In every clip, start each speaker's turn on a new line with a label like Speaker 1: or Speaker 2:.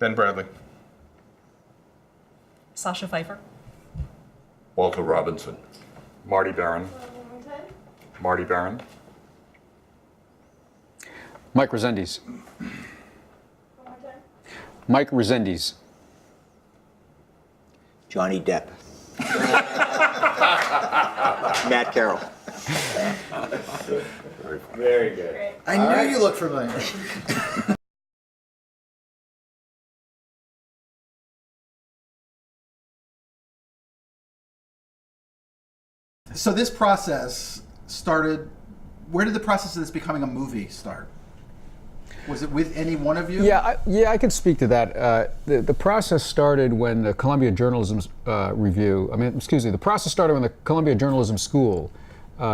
Speaker 1: Ben Bradlee.
Speaker 2: Sacha Pfeiffer.
Speaker 3: Walter Robinson.
Speaker 4: Marty Baron. Marty Baron.
Speaker 5: Mike Rezendes. Mike Rezendes.
Speaker 6: Johnny Depp. Matt Carroll.
Speaker 3: Very good.
Speaker 7: I knew you looked familiar. So this process started, where did the process of this becoming a movie start? Was it with any one of you?
Speaker 5: Yeah, I could speak to that. The process started when the Columbia Journalism the process started when the Columbia Journalism School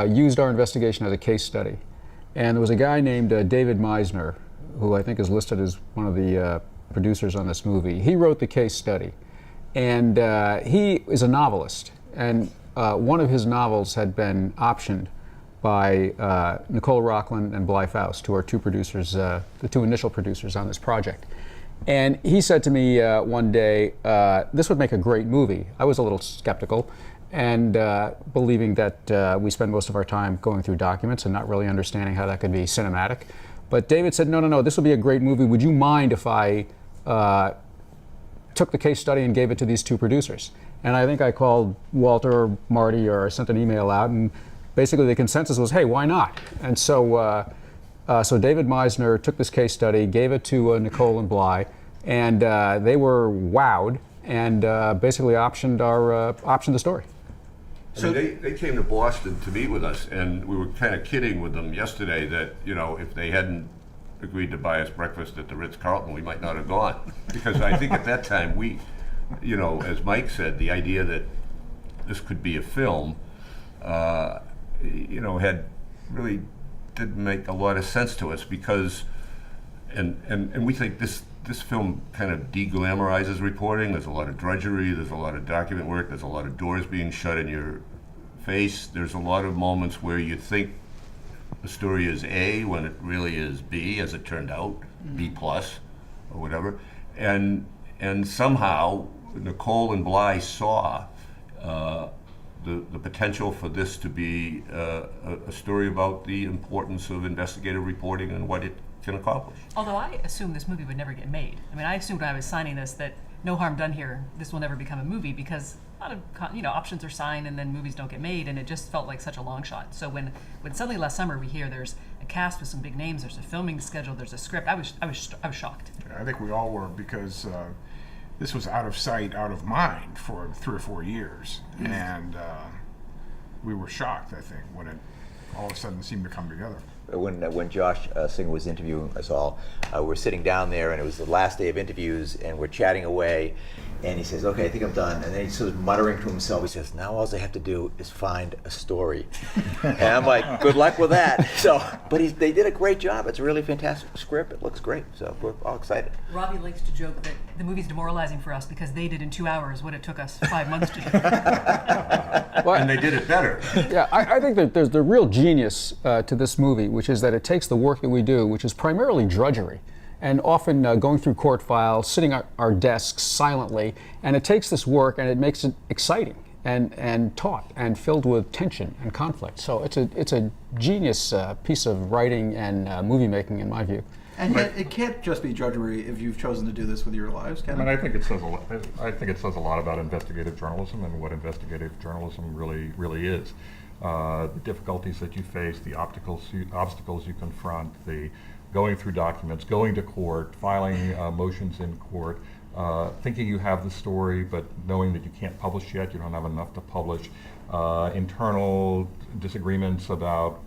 Speaker 5: used our investigation as a case study. And there was a guy named David Meisner, who I think is listed as one of the producers on this movie. He wrote the case study. And he is a novelist. And one of his novels had been optioned by Nicole Rockland and Bly Faust, who are two producers, the two initial producers on this project. And he said to me one day, this would make a great movie. I was a little skeptical, and believing that we spend most of our time going through documents and not really understanding how that could be cinematic. But David said, no, this would be a great movie. Would you mind if I took the case study and gave it to these two producers? And I think I called Walter or Marty, or I sent an email out, and basically the consensus was, hey, why not? And so so David Meisner took this case study, gave it to Nicole and Bly, and they were wowed and basically optioned the story.
Speaker 3: So they came to Boston to meet with us, and we were kind of kidding with them yesterday that, you know, if they hadn't agreed to buy us breakfast at the Ritz-Carlton, we might not have gone. Because I think at that time we, you know, as Mike said, the idea that this could be a film, you know, didn't make a lot of sense to us, because, and we think this film kind of de-glamorizes reporting. There's a lot of drudgery, there's a lot of document work, there's a lot of doors being shut in your face. There's a lot of moments where you think the story is A when it really is B, as it turned out, B plus or whatever. And somehow Nicole and Bly saw the potential for this to be a story about the importance of investigative reporting and what it can accomplish.
Speaker 2: Although I assumed this movie would never get made. I mean, I assumed when I was signing this that no harm done here, this will never become a movie, because a lot of options are signed and then movies don't get made, and it just felt like such a long shot. So when suddenly last summer we hear there's a cast with some big names, there's a filming schedule, there's a script, I was shocked.
Speaker 8: Yeah, I think we all were, because this was out of sight, out of mind for 3 or 4 years, and we were shocked, I think, when it all of a sudden seemed to come together.
Speaker 6: When Josh Singer was interviewing us all, we're sitting down there, and it was the last day of interviews, and we're chatting away, and he says, okay, I think I'm done. And then he's sort of muttering to himself, he says, now all I have to do is find a story. And I'm like, good luck with that. So, but they did a great job. It's a really fantastic script. It looks great, so we're all excited.
Speaker 2: Robbie likes to joke that the movie's demoralizing for us because they did in 2 hours what it took us 5 months to do.
Speaker 3: Well, and they did it better.
Speaker 5: Yeah, I think that there's the real genius to this movie, which is that it takes the work that we do, which is primarily drudgery, and often going through court files, sitting at our desks silently, and it takes this work and it makes it exciting and taut and filled with tension and conflict. So it's a genius piece of writing and movie making, in my view.
Speaker 7: And yet, it can't just be drudgery if you've chosen to do this with your lives, can it?
Speaker 4: I mean, I think it says a lot. I think it says a lot about investigative journalism and what investigative journalism really is. The difficulties that you face, the obstacles you confront, the going through documents, going to court, filing motions in court, thinking you have the story, but knowing that you can't publish yet, you don't have enough to publish, internal disagreements about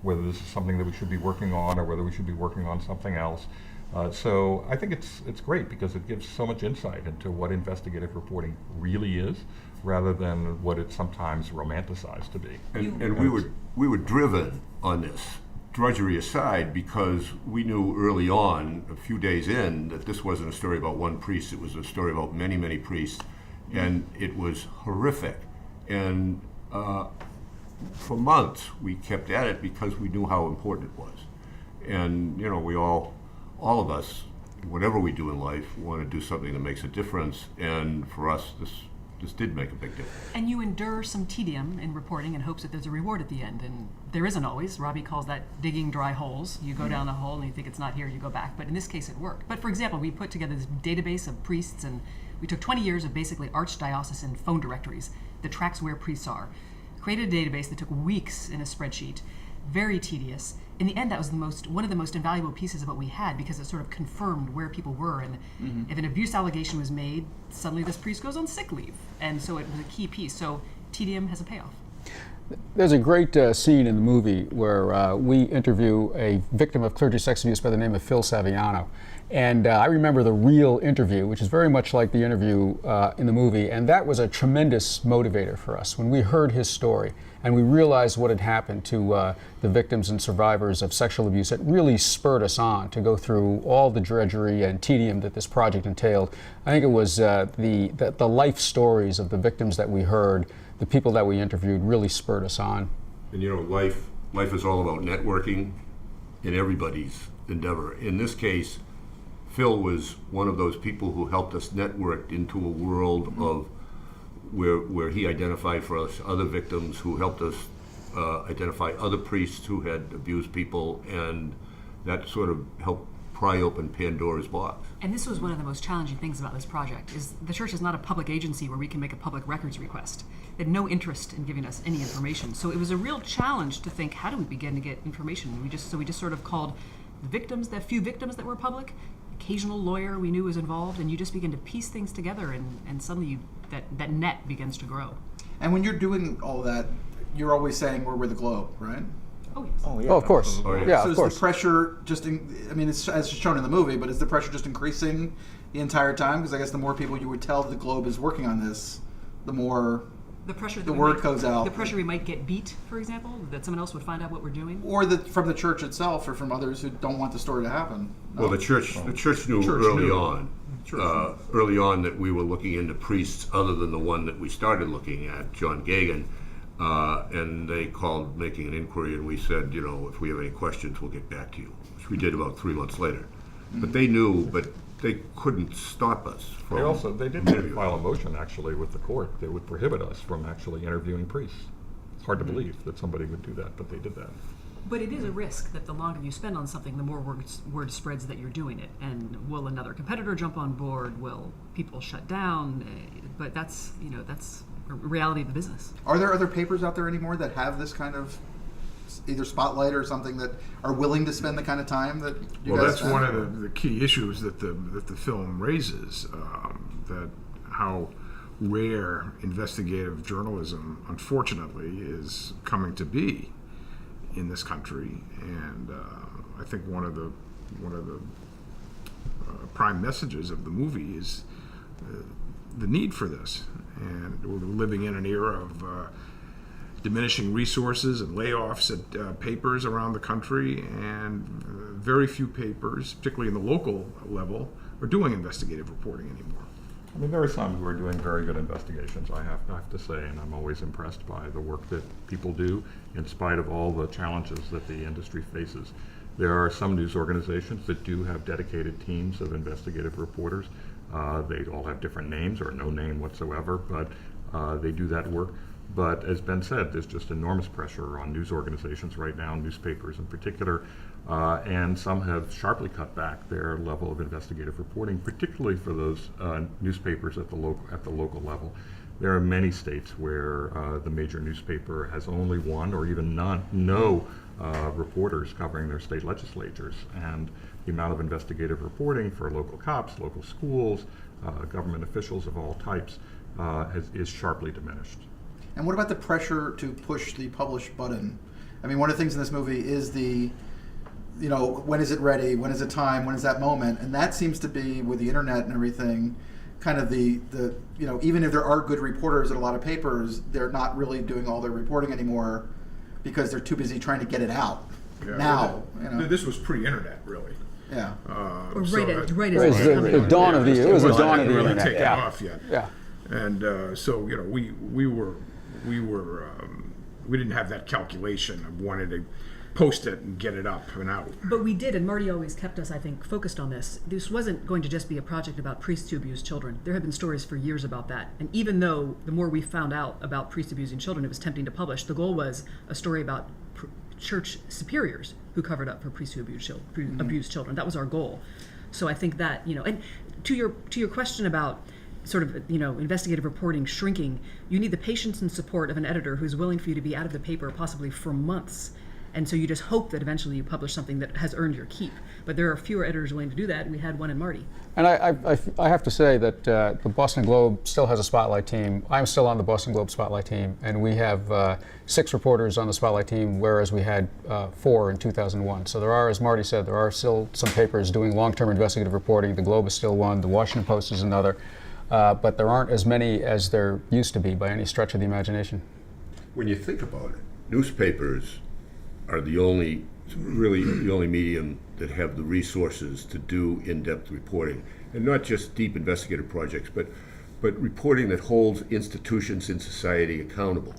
Speaker 4: whether this is something that we should be working on or whether we should be working on something else. So I think it's great because it gives so much insight into what investigative reporting really is, rather than what it's sometimes romanticized to be.
Speaker 3: And we were driven on this, drudgery aside, because we knew early on, a few days in, that this wasn't a story about one priest, it was a story about many, many priests, and it was horrific. And for months we kept at it because we knew how important it was. And we all of us whatever we do in life, we want to do something that makes a difference. And for us, this did make a big difference.
Speaker 2: And you endure some tedium in reporting in hopes that there's a reward at the end, and there isn't always. Robbie calls that digging dry holes. You go down a hole and you think it's not here, you go back. But in this case, it worked. But for example, we put together this database of priests, and we took 20 years of basically archdiocesan phone directories that tracks where priests are. Created a database that took weeks in a spreadsheet, very tedious. In the end, that was one of the most invaluable pieces of what we had, because it sort of confirmed where people were. And if an abuse allegation was made, suddenly this priest goes on sick leave. And so it was a key piece. So tedium has a payoff.
Speaker 5: There's a great scene in the movie where we interview a victim of clergy sex abuse by the name of Phil Saviano. And I remember the real interview, which is very much like the interview in the movie, and that was a tremendous motivator for us. When we heard his story and we realized what had happened to the victims and survivors of sexual abuse, it really spurred us on to go through all the drudgery and tedium that this project entailed. I think it was the life stories of the victims that we heard, the people that we interviewed, really spurred us on.
Speaker 3: And you know, life is all about networking in everybody's endeavor. In this case, Phil was one of those people who helped us network into a world of where he identified for us other victims, who helped us identify other priests who had abused people, and that sort of helped pry open Pandora's box.
Speaker 2: And this was one of the most challenging things about this project, is the church is not a public agency where we can make a public records request. They had no interest in giving us any information. So it was a real challenge to think, how do we begin to get information? We just sort of called the victims, the few victims that were public, occasional lawyer we knew was involved, and you just begin to piece things together, and suddenly that net begins to grow.
Speaker 7: And when you're doing all that, you're always saying we're the globe, right?
Speaker 2: Oh, yes.
Speaker 6: Oh, yeah.
Speaker 5: Oh, of course.
Speaker 3: Oh, yeah.
Speaker 5: Yeah,
Speaker 7: So
Speaker 5: of
Speaker 7: is
Speaker 5: course.
Speaker 7: the pressure just, it's as shown in the movie, but is the pressure just increasing the entire time? Because I guess the more people you would tell the Globe is working on this, the more
Speaker 2: The pressure that
Speaker 7: the
Speaker 2: we
Speaker 7: word
Speaker 2: might-
Speaker 7: goes out.
Speaker 2: The pressure we might get beat, for example, that someone else would find out what we're doing.
Speaker 7: Or from the church itself, or from others who don't want the story to happen. No.
Speaker 3: Well, the church knew
Speaker 8: Church
Speaker 3: early
Speaker 8: knew.
Speaker 3: on, early on that we were looking into priests other than the one that we started looking at, John Gagan, and they called making an inquiry, and we said, you know, if we have any questions, we'll get back to you, which we did about 3 months later. But they knew, but they couldn't stop us from
Speaker 4: They did
Speaker 3: interviewing.
Speaker 4: file a motion actually with the court that would prohibit us from actually interviewing priests. It's hard to believe that somebody would do that, but they did that.
Speaker 2: But it is a risk that the longer you spend on something, the more word spreads that you're doing it. And will another competitor jump on board? Will people shut down? But that's a reality of the business.
Speaker 7: Are there other papers out there anymore that have this kind of either spotlight or something that are willing to spend the kind of time that you
Speaker 8: Well,
Speaker 7: guys
Speaker 8: that's
Speaker 7: spend?
Speaker 8: one of the key issues that the film raises, that how rare investigative journalism, unfortunately, is coming to be in this country. And I think one of the prime messages of the movie is the need for this. And we're living in an era of diminishing resources and layoffs at papers around the country, and very few papers, particularly in the local level, are doing investigative reporting anymore.
Speaker 4: I mean, there are some who are doing very good investigations, I have to say, and I'm always impressed by the work that people do in spite of all the challenges that the industry faces. There are some news organizations that do have dedicated teams of investigative reporters. They all have different names or no name whatsoever, but they do that work. But as Ben said, there's just enormous pressure on news organizations right now, newspapers in particular, and some have sharply cut back their level of investigative reporting, particularly for those newspapers at the local level. There are many states where the major newspaper has only one or even no reporters covering their state legislatures, and the amount of investigative reporting for local cops, local schools, government officials of all types is sharply diminished.
Speaker 7: And what about the pressure to push the publish button? I mean, one of the things in this movie is when is it ready? When is it time? When is that moment? And that seems to be, with the internet and everything, kind of the even if there are good reporters at a lot of papers, they're not really doing all their reporting anymore because they're too busy trying to get it out
Speaker 8: Yeah,
Speaker 7: now.
Speaker 8: This was pre-internet, really.
Speaker 7: Yeah.
Speaker 2: Or
Speaker 8: So
Speaker 2: right
Speaker 8: that-
Speaker 2: as
Speaker 5: It
Speaker 2: it
Speaker 5: was
Speaker 2: was
Speaker 5: the
Speaker 2: coming.
Speaker 5: dawn of the. It was the dawn of the
Speaker 8: really
Speaker 5: internet.
Speaker 8: taken
Speaker 5: Yeah.
Speaker 8: off yet.
Speaker 5: Yeah.
Speaker 8: And so we were we didn't have that calculation of wanting to post it and get it up and out.
Speaker 1: But we did, and Marty always kept us, I think, focused on this. This wasn't going to just be a project about priests who abuse children. There have been stories for years about that. And even though the more we found out about priests abusing children, it was tempting to publish, the goal was a story about church superiors who covered up for priests who abuse children. That was our goal. So I think that, and to your question about sort of, investigative reporting shrinking, you need the patience and support of an editor who's willing for you to be out of the paper possibly for months. And so you just hope that eventually you publish something that has earned your keep. But there are fewer editors willing to do that. We had one in Marty.
Speaker 5: And I have to say that the Boston Globe still has a Spotlight team. I'm still on the Boston Globe Spotlight team, and we have 6 reporters on the Spotlight team, whereas we had 4 in 2001. So there are, as Marty said, there are still some papers doing long-term investigative reporting. The Globe is still one. The Washington Post is another. But there aren't as many as there used to be by any stretch of the imagination.
Speaker 3: When you think about it, newspapers are the only medium that have the resources to do in-depth reporting, and not just deep investigative projects, but reporting that holds institutions in society accountable.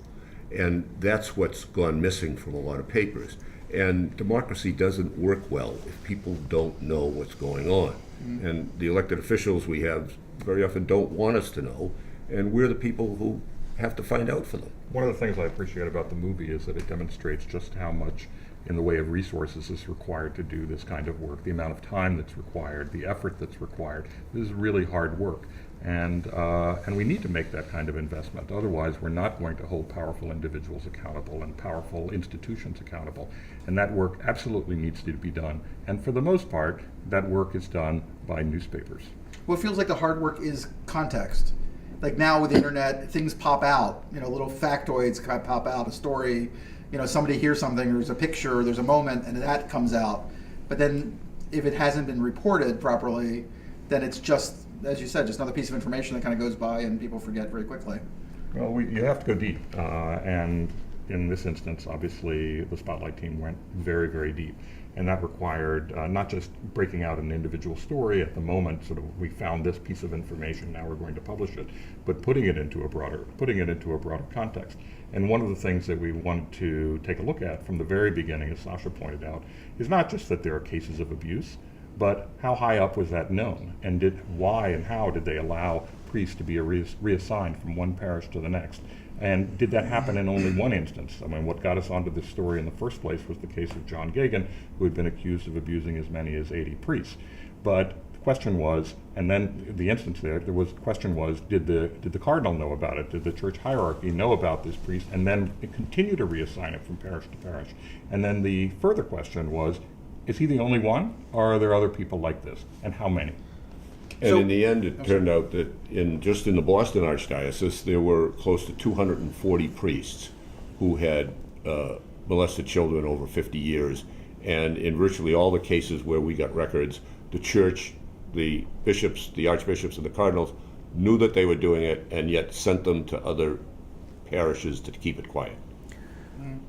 Speaker 3: And that's what's gone missing from a lot of papers. And democracy doesn't work well if people don't know what's going on. Mm-hmm. And the elected officials we have very often don't want us to know, and we're the people who have to find out for them.
Speaker 4: One of the things I appreciate about the movie is that it demonstrates just how much in the way of resources is required to do this kind of work, the amount of time that's required, the effort that's required. This is really hard work, and we need to make that kind of investment. Otherwise, we're not going to hold powerful individuals accountable and powerful institutions accountable. And that work absolutely needs to be done. And for the most part, that work is done by newspapers.
Speaker 7: Well, it feels like the hard work is context. Like now with the internet, things pop out, little factoids kind of pop out, a story, somebody hears something, there's a picture, there's a moment, and that comes out. But then if it hasn't been reported properly, then it's just, as you said, just another piece of information that kind of goes by and people forget very quickly.
Speaker 4: Well, you have to go deep. And in this instance, obviously, the Spotlight team went very, very deep. And that required not just breaking out an individual story at the moment, sort of we found this piece of information, now we're going to publish it, but putting it into a broader context. And one of the things that we wanted to take a look at from the very beginning, as Sacha pointed out, is not just that there are cases of abuse, but how high up was that known? And why and how did they allow priests to be reassigned from one parish to the next? And did that happen in only one instance? I mean, what got us onto this story in the first place was the case of John Gagan, who had been accused of abusing as many as 80 priests. But the question was, and then the instance the question was, did the cardinal know about it? Did the church hierarchy know about this priest and then continue to reassign it from parish to parish? And then the further question was, is he the only one, or are there other people like this, and how many?
Speaker 3: And in the end, it turned out that in the Boston Archdiocese, there were close to 240 priests who had molested children over 50 years. And in virtually all the cases where we got records, the church, the bishops, the archbishops, and the cardinals knew that they were doing it and yet sent them to other parishes to keep it quiet.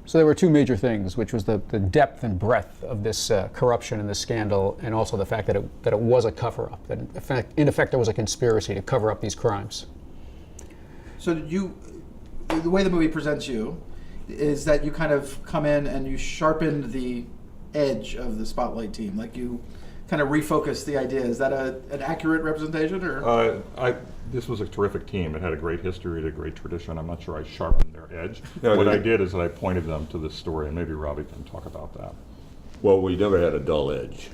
Speaker 5: So there were 2 major things, which was the depth and breadth of this corruption and this scandal, and also the fact that it was a cover-up, that in effect there was a conspiracy to cover up these crimes.
Speaker 7: So the way the movie presents you is that you kind of come in and you sharpened the edge of the Spotlight team, like you kind of refocus the idea. Is that an accurate representation, or?
Speaker 4: This was a terrific team. It had a great history, it had a great tradition. I'm not sure I sharpened their edge.
Speaker 3: No,
Speaker 4: what I did is that I pointed them to this story, and maybe Robbie can talk about that.
Speaker 3: Well, we never had a dull edge.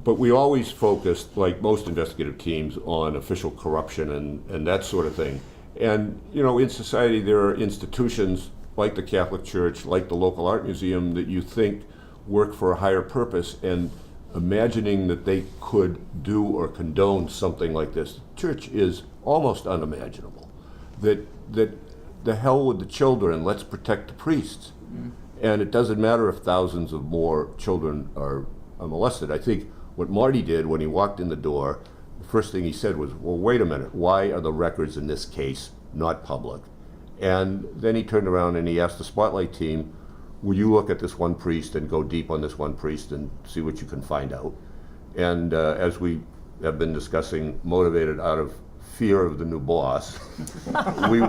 Speaker 3: But we always focused, like most investigative teams, on official corruption and that sort of thing. And, in society there are institutions like the Catholic Church, like the local art museum, that you think work for a higher purpose, and imagining that they could do or condone something like this, church is almost unimaginable. That the hell with the children, let's protect the priests. Mm-hmm. And it doesn't matter if thousands of more children are molested. I think what Marty did when he walked in the door, the first thing he said was, well, wait a minute, why are the records in this case not public? And then he turned around and he asked the Spotlight team, will you look at this one priest and go deep on this one priest and see what you can find out? And as we have been discussing, motivated out of fear of the new boss, we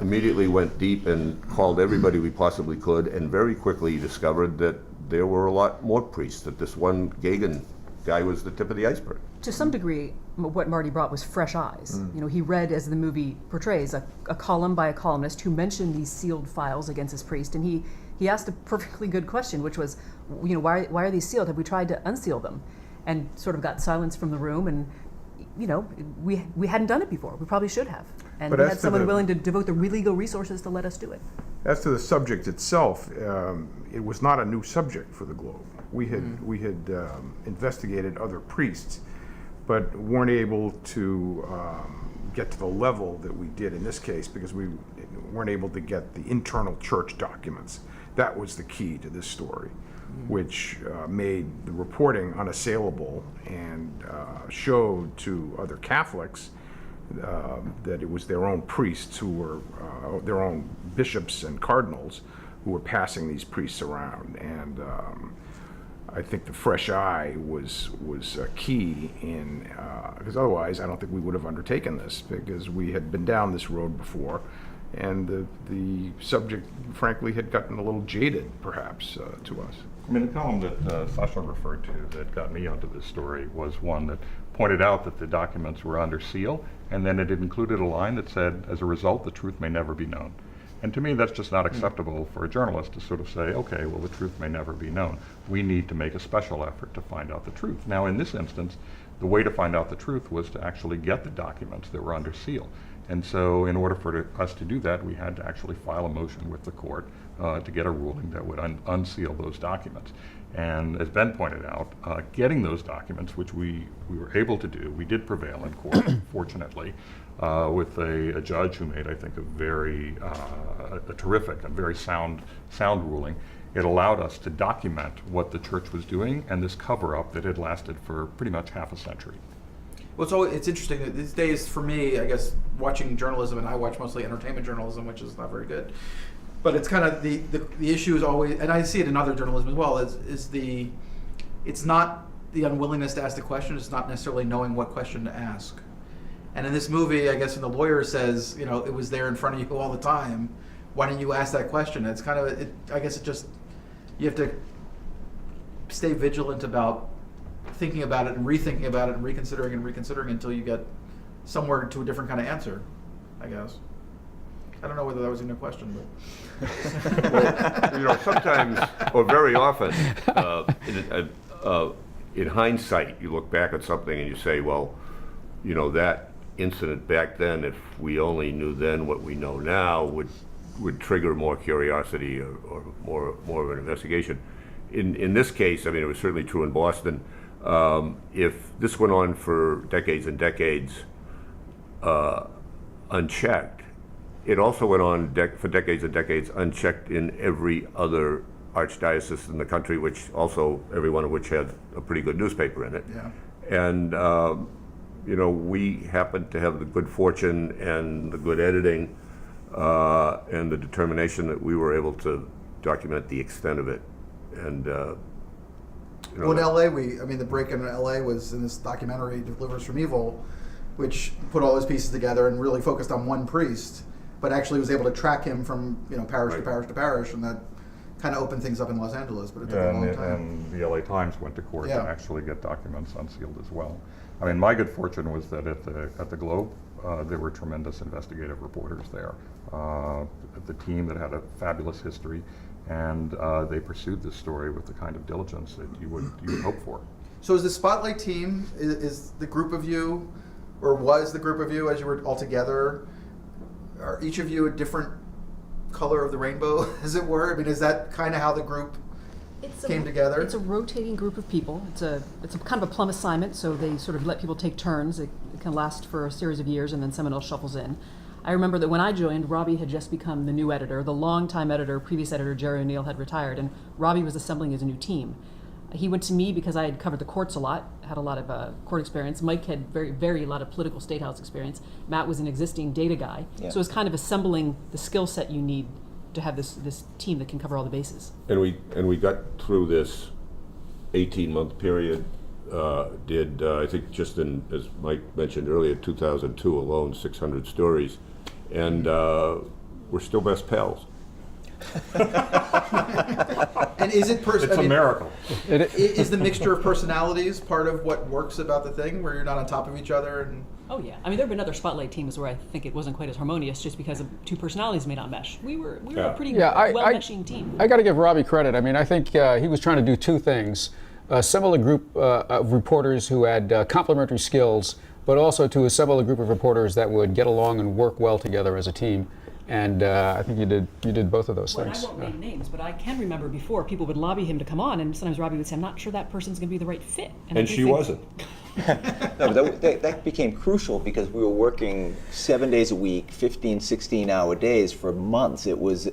Speaker 3: immediately went deep and called everybody we possibly could, and very quickly discovered that there were a lot more priests, that this one Gagan guy was the tip of the iceberg.
Speaker 1: To some degree, what Marty brought was fresh eyes. You know, he read, as the movie portrays, a column by a columnist who mentioned these sealed files against his priest, and he asked a perfectly good question, which was, you know, why are these sealed? Have we tried to unseal them? And sort of got silence from the room, and you know, we hadn't done it before. We probably should have, and
Speaker 8: But
Speaker 1: we
Speaker 8: as
Speaker 1: had
Speaker 8: to
Speaker 1: someone
Speaker 8: the-
Speaker 1: willing to devote the legal resources to let us do it.
Speaker 8: As to the subject itself, it was not a new subject for the Globe. We had investigated other priests, but weren't able to get to the level that we did in this case because we weren't able to get the internal church documents. That was the key to this story, which made the reporting unassailable and showed to other Catholics that it was their own priests who were, their own bishops and cardinals who were passing these priests around. And I think the fresh eye was key in, because otherwise I don't think we would have undertaken this, because we had been down this road before, and the subject, frankly, had gotten a little jaded, perhaps, to us.
Speaker 4: I mean, the column that Sacha referred to that got me onto this story was one that pointed out that the documents were under seal, and then it included a line that said, as a result, the truth may never be known. And to me, that's just not acceptable for a journalist to sort of say, okay, well, the truth may never be known. We need to make a special effort to find out the truth. Now, in this instance, the way to find out the truth was to actually get the documents that were under seal. And so in order for us to do that, we had to actually file a motion with the court to get a ruling that would unseal those documents. And as Ben pointed out, getting those documents, which we were able to do, we did prevail in court, fortunately, with a judge who made, I think, a terrific and very sound ruling. It allowed us to document what the church was doing and this cover-up that had lasted for pretty much half a century.
Speaker 7: Well, it's interesting that these days, for me, I guess, watching journalism, and I watch mostly entertainment journalism, which is not very good, but it's kind of the issue is always, and I see it in other journalism as well, it's not the unwillingness to ask the question, it's not necessarily knowing what question to ask. And in this movie, I guess when the lawyer says, you know, it was there in front of you all the time, why didn't you ask that question? It's kind of, I guess it just, you have to stay vigilant about thinking about it and rethinking about it and reconsidering until you get somewhere to a different kind of answer, I guess. I don't know whether that was even a question, but.
Speaker 3: Well, you know, sometimes, or very often, in hindsight, you look back at something and you say, well, you know, that incident back then, if we only knew then what we know now, would trigger more curiosity or more of an investigation. In this case, I mean, it was certainly true in Boston. If this went on for decades and decades unchecked, it also went on for decades and decades unchecked in every other archdiocese in the country, which also, every one of which had a pretty good newspaper in it.
Speaker 7: Yeah.
Speaker 3: And, you know, we happened to have the good fortune and the good editing and the determination that we were able to document the extent of it. And, you know,
Speaker 7: Well, in LA, the break-in LA was in this documentary, Deliverance from Evil, which put all those pieces together and really focused on one priest, but actually was able to track him from, you know, parish to parish to parish, and that kind of opened things up in Los Angeles, but it took a long time.
Speaker 4: And the LA Times went to court
Speaker 7: Yeah.
Speaker 4: to actually get documents unsealed as well. I mean, my good fortune was that at the Globe, there were tremendous investigative reporters there. The team that had a fabulous history, and they pursued this story with the kind of diligence that you would hope for.
Speaker 7: So is the Spotlight team, is the group of you, or was the group of you as you were all together, are each of you a different color of the rainbow, as it were? I mean, is that kind of how the group came together?
Speaker 1: It's a rotating group of people. It's a kind of a plum assignment, so they sort of let people take turns. It can last for a series of years, and then someone else shuffles in. I remember that when I joined, Robbie had just become the new editor. The longtime editor, previous editor, Jerry O'Neill, had retired, and Robbie was assembling his new team. He went to me because I had covered the courts a lot, had a lot of court experience. Mike had very a lot of political statehouse experience. Matt was an existing data guy.
Speaker 6: Yeah.
Speaker 1: So it was kind of assembling the skill set you need to have this team that can cover all the bases.
Speaker 3: And we got through this 18-month period did, I think just in, as Mike mentioned earlier, 2002 alone, 600 stories, and we're still best pals.
Speaker 7: And is it
Speaker 4: It's a miracle.
Speaker 7: Is the mixture of personalities part of what works about the thing, where you're not on top of each other? And
Speaker 2: Oh yeah, I mean there have been other spotlight teams where I think it wasn't quite as harmonious just because of two personalities may not mesh. We were a pretty well-meshing team.
Speaker 5: I got to give Robbie credit. I mean, I think he was trying to do two things: assemble a group of reporters who had complementary skills, but also to assemble a group of reporters that would get along and work well together as a team. And I think you did both of those things.
Speaker 2: I won't name names, but I can remember before people would lobby him to come on, and sometimes Robbie would say, "I'm not sure that person's going to be the right fit."
Speaker 3: And she wasn't.
Speaker 6: No, but that became crucial because we were working 7 days a week, 15, 16-hour days for months. It was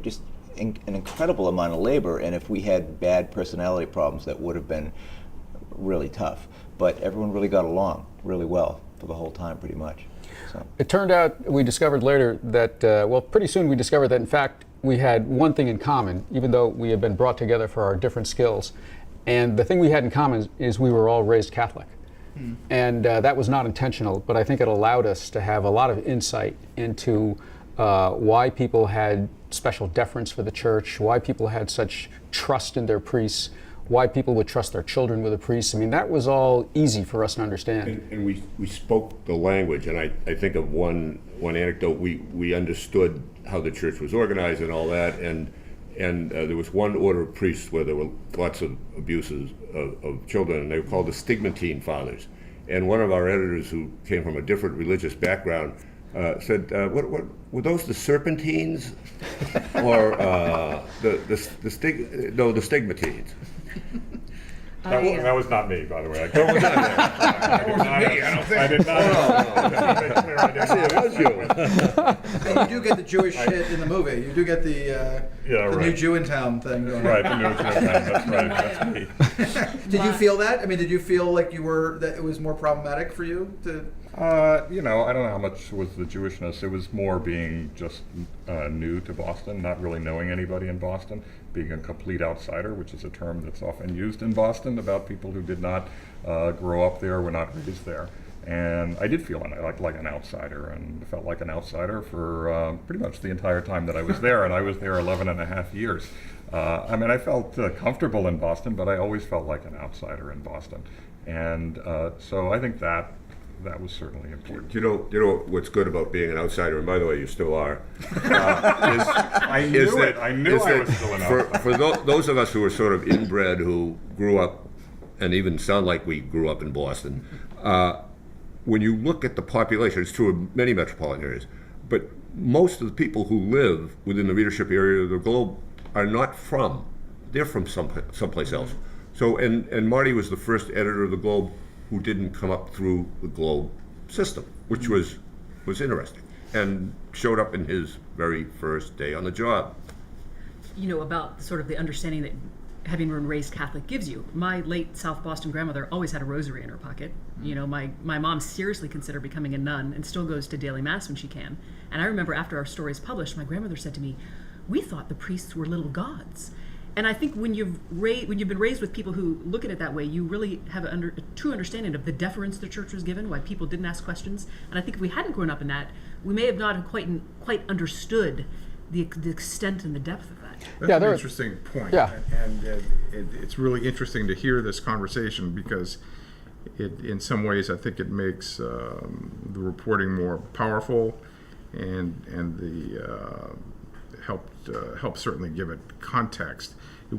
Speaker 6: just an incredible amount of labor, and if we had bad personality problems, that would have been really tough. But everyone really got along really well for the whole time, pretty much. So.
Speaker 5: It turned out, we discovered later that, pretty soon we discovered that in fact we had one thing in common, even though we had been brought together for our different skills. And the thing we had in common is we were all raised Catholic. And that was not intentional, but I think it allowed us to have a lot of insight into why people had special deference for the church, why people had such trust in their priests, why people would trust their children with a priest. I mean, that was all easy for us to understand.
Speaker 3: And we spoke the language, and I think of one anecdote. We understood how the church was organized and all that, and there was one order of priests where there were lots of abuses of children, and they were called the Stigmatine Fathers. And one of our editors, who came from a different religious background, said, "What were those, the Serpentines, or the Stigmatines?"
Speaker 4: That was not me, by the way.
Speaker 3: I did not. It was you.
Speaker 7: and you do get the Jewish shit in the movie. You do get the new Jew in town thing going on.
Speaker 4: Right, the new Jew in town. That's right. That's me.
Speaker 7: Did you feel that? I mean, did you feel like that it was more problematic for you to?
Speaker 4: I don't know how much was the Jewishness. It was more being just new to Boston, not really knowing anybody in Boston, being a complete outsider, which is a term that's often used in Boston about people who did not grow up there, were not raised there. And I did feel like an outsider, and felt like an outsider for pretty much the entire time that I was there, and I was there 11 and a half years. I mean, I felt comfortable in Boston, but I always felt like an outsider in Boston. And so I think that was certainly important.
Speaker 3: Do you know what's good about being an outsider? And by the way, you still are.
Speaker 4: I knew I was still an outsider.
Speaker 3: For those of us who are sort of inbred, who grew up, and even sound like we grew up in Boston, when you look at the population, it's true of many metropolitan areas, but most of the people who live within the readership area of the Globe are not from. They're from someplace else. So, and Marty was the first editor of the Globe who didn't come up through the Globe system, which was interesting, and showed up in his very first day on the job.
Speaker 1: About sort of the understanding that having been raised Catholic gives you. My late South Boston grandmother always had a rosary in her pocket. My mom seriously considered becoming a nun and still goes to daily mass when she can. And I remember after our story is published, my grandmother said to me, "We thought the priests were little gods." And I think when you've been raised with people who look at it that way, you really have a true understanding of the deference the church was given, why people didn't ask questions. And I think if we hadn't grown up in that, we may have not quite understood the extent and the depth of that.
Speaker 8: That's an interesting point.
Speaker 5: Yeah.
Speaker 8: And it's really interesting to hear this conversation because in some ways I think it makes the reporting more powerful and the helped certainly give it context.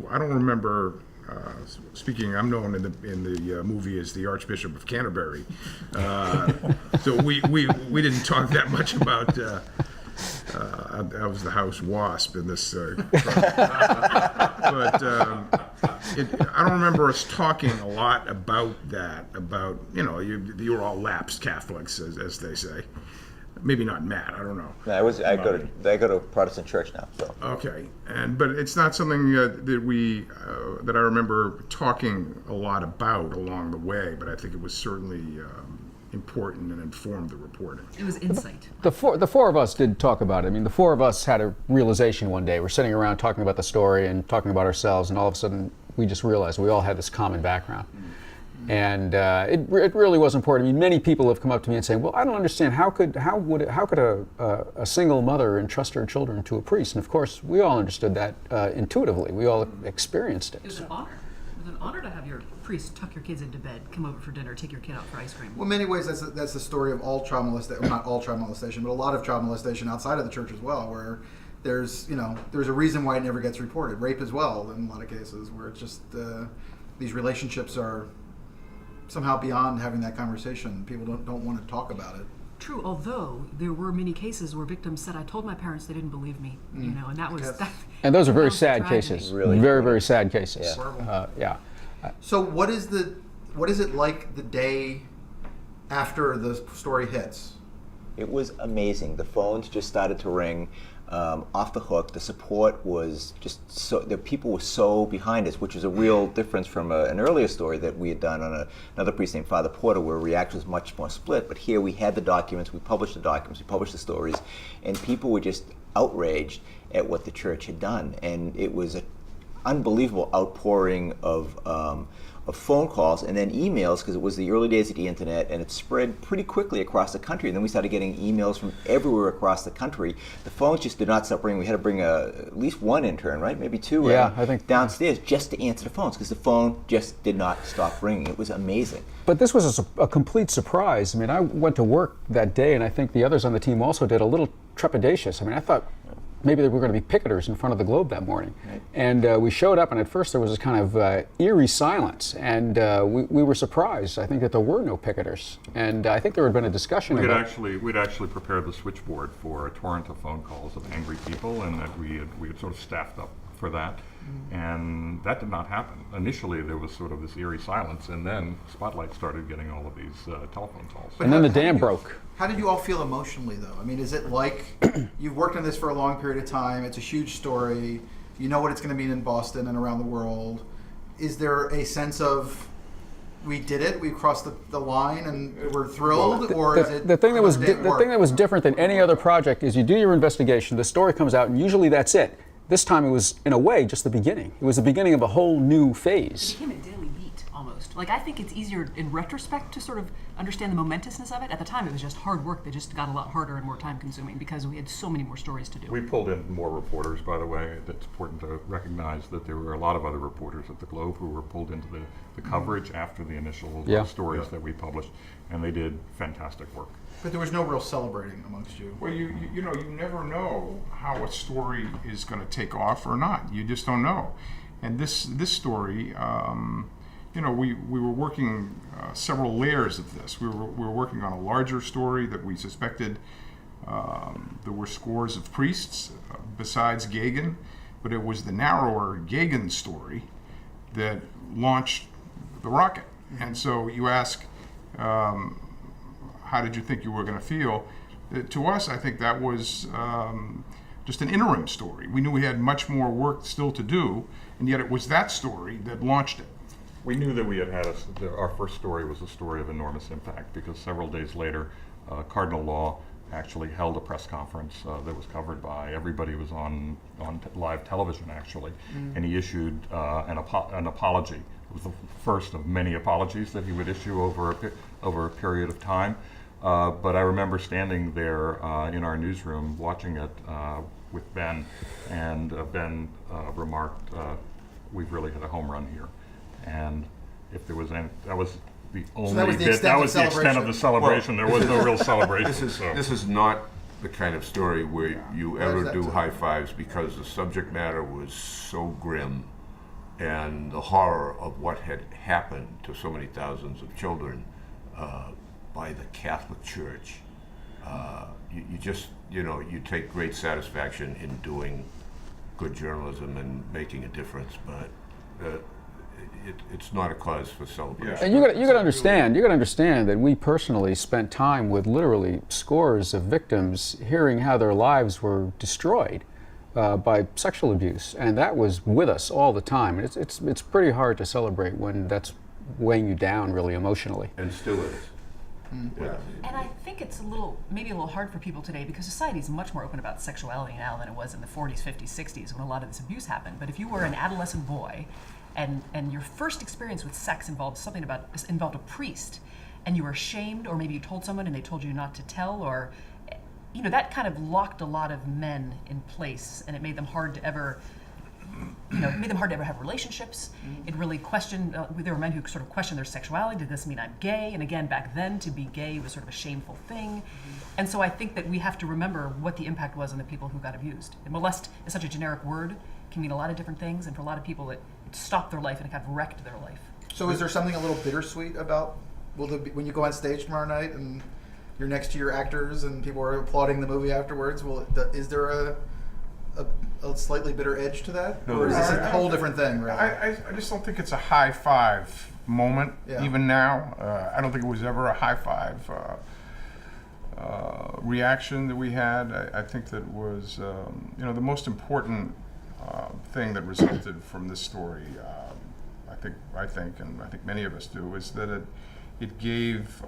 Speaker 8: I don't remember speaking. I'm known in the movie as the Archbishop of Canterbury, so we didn't talk that much about. I was the house wasp in this, but I don't remember us talking a lot about that. About you're all lapsed Catholics, as they say. Maybe not Matt. I don't know.
Speaker 6: I go to Protestant church now. So.
Speaker 8: Okay, but it's not something that I remember talking a lot about along the way. But I think it was certainly important and informed the reporting.
Speaker 1: It was insight.
Speaker 5: The four of us did talk about it. I mean, the four of us had a realization one day. We're sitting around talking about the story and talking about ourselves, and all of a sudden we just realized we all had this common background. And it really was important. I mean, many people have come up to me and say, "Well, I don't understand. How could a single mother entrust her children to a priest?" And of course, we all understood that intuitively. We all experienced it.
Speaker 2: It was an honor. It was an honor to have your priest tuck your kids into bed, come over for dinner, take your kid out for ice cream.
Speaker 7: Well, in many ways, that's the story of all child molestation. Not all child molestation, but a lot of child molestation outside of the church as well, where there's a reason why it never gets reported. Rape as well, in a lot of cases, where it's just these relationships are somehow beyond having that conversation. People don't want to talk about it.
Speaker 2: True, although there were many cases where victims said, "I told my parents, they didn't believe me," and that was.
Speaker 7: Yes.
Speaker 2: That,
Speaker 5: And those are very
Speaker 2: that was the
Speaker 5: sad
Speaker 2: tragedy.
Speaker 5: cases.
Speaker 6: Really?
Speaker 5: Very, very sad cases.
Speaker 7: Yeah. So what is it like the day after the story hits?
Speaker 6: It was amazing. The phones just started to ring off the hook. The support was just so, the people were so behind us, which was a real difference from an earlier story that we had done on another priest named Father Porter, where reaction was much more split. But here we had the documents, we published the documents, we published the stories, and people were just outraged at what the church had done. And it was an unbelievable outpouring of phone calls and then emails, because it was the early days of the internet, and it spread pretty quickly across the country. And then we started getting emails from everywhere across the country. The phones just did not stop ringing. We had to bring at least one intern, right? Maybe two,
Speaker 5: Yeah, I think
Speaker 6: downstairs just to answer the phones, because the phone just did not stop ringing. It was amazing.
Speaker 5: But this was a complete surprise. I mean, I went to work that day, and I think the others on the team also did, a little trepidatious. I mean, I thought maybe there were going to be picketers in front of the Globe that morning.
Speaker 6: Right.
Speaker 5: And we showed up, and at first there was this kind of eerie silence, and we were surprised, I think, that there were no picketers. And I think there had been a discussion
Speaker 4: We'd
Speaker 5: about...
Speaker 4: actually prepared the switchboard for a torrent of phone calls of angry people, and that we had sort of staffed up for that. And that did not happen. Initially, there was sort of this eerie silence, and then Spotlight started getting all of these telephone calls.
Speaker 5: And then the dam broke.
Speaker 7: How did you all feel emotionally, though? I mean, is it like you've worked on this for a long period of time, it's a huge story, you know what it's going to mean in Boston and around the world. Is there a sense of, we did it, we crossed the line and we're thrilled, or is it...
Speaker 5: The thing that was different than any other project is you do your investigation, the story comes out, and usually that's it. This time it was, in a way, just the beginning. It was the beginning of a whole new phase.
Speaker 2: It became a daily beat, almost. Like, I think it's easier in retrospect to sort of understand the momentousness of it. At the time, it was just hard work that just got a lot harder and more time-consuming because we had so many more stories to do.
Speaker 4: We pulled in more reporters, by the way. It's important to recognize that there were a lot of other reporters at the Globe who were pulled into the coverage after the initial stories that we published, and they did fantastic work.
Speaker 7: But there was no real celebrating amongst you.
Speaker 8: Well, you never know how a story is going to take off or not. You just don't know. And this story, we were working several layers of this. We were working on a larger story that we suspected there were scores of priests besides Gagin, but it was the narrower Gagin story that launched the rocket. And so you ask, how did you think you were going to feel? To us, I think that was just an interim story. We knew we had much more work still to do, and yet it was that story that launched it.
Speaker 4: We knew that we had our first story was a story of enormous impact, because several days later, Cardinal Law actually held a press conference that was covered by everybody who was on live television, actually, and he issued an apology. It was the first of many apologies that he would issue over a period of time. But I remember standing there in our newsroom watching it with Ben, and Ben remarked, "We've really hit a home run here." And if there was any, that was the only bit. That was the extent of the celebration. There was no real celebration.
Speaker 3: This is not the kind of story where you ever do high fives, because the subject matter was so grim, and the horror of what had happened to so many thousands of children by the Catholic Church. You take great satisfaction in doing good journalism and making a difference, but it's not a cause for celebration.
Speaker 5: And you got to understand that we personally spent time with literally scores of victims, hearing how their lives were destroyed by sexual abuse, and that was with us all the time. And it's pretty hard to celebrate when that's weighing you down really emotionally.
Speaker 3: And still is.
Speaker 7: Yeah.
Speaker 2: And I think it's maybe a little hard for people today, because society is much more open about sexuality now than it was in the 40s, 50s, 60s when a lot of this abuse happened. But if you were an adolescent boy and your first experience with sex involved a priest, and you were ashamed, or maybe you told someone and they told you not to tell, or that kind of locked a lot of men in place, and it made them hard to ever have relationships. It really questioned, there were men who sort of questioned their sexuality. Did this mean I'm gay? And again, back then, to be gay was sort of a shameful thing. And so I think that we have to remember what the impact was on the people who got abused. And molest is such a generic word, can mean a lot of different things, and for a lot of people it stopped their life and it kind of wrecked their life.
Speaker 7: So is there something a little bittersweet about, when you go on stage tomorrow night and you're next to your actors and people are applauding the movie afterwards, is there a slightly bitter edge to that?
Speaker 3: No,
Speaker 7: or is this a whole different thing, really?
Speaker 8: I just don't think it's a high five moment, even now. I don't think it was ever a high five reaction that we had. I think that was, the most important thing that resulted from this story, I think many of us do, is that it gave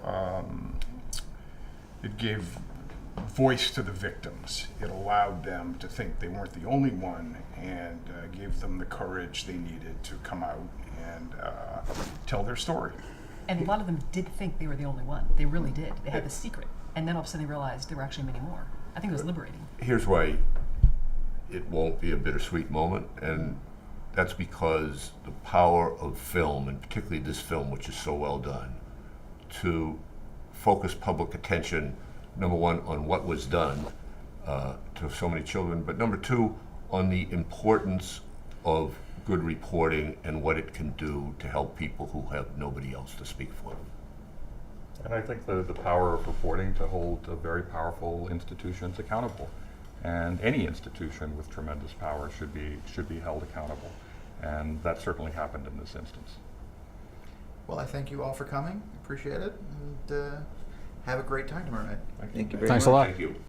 Speaker 8: voice to the victims. It allowed them to think they weren't the only one, and gave them the courage they needed to come out and tell their story.
Speaker 2: And a lot of them did think they were the only one. They really did. They had the secret. And then all of a sudden they realized there were actually many more. I think it was liberating.
Speaker 3: Here's why it won't be a bittersweet moment, and that's because the power of film, and particularly this film, which is so well done, to focus public attention, number one, on what was done to so many children, but number two, on the importance of good reporting and what it can do to help people who have nobody else to speak for them.
Speaker 4: And I think the power of reporting to hold very powerful institutions accountable. And any institution with tremendous power should be held accountable. And that certainly happened in this instance.
Speaker 7: Well, I thank you all for coming. Appreciate it. And have a great time tomorrow night.
Speaker 6: Thank you very
Speaker 5: Thanks
Speaker 6: much.
Speaker 5: a lot.
Speaker 3: Thank you.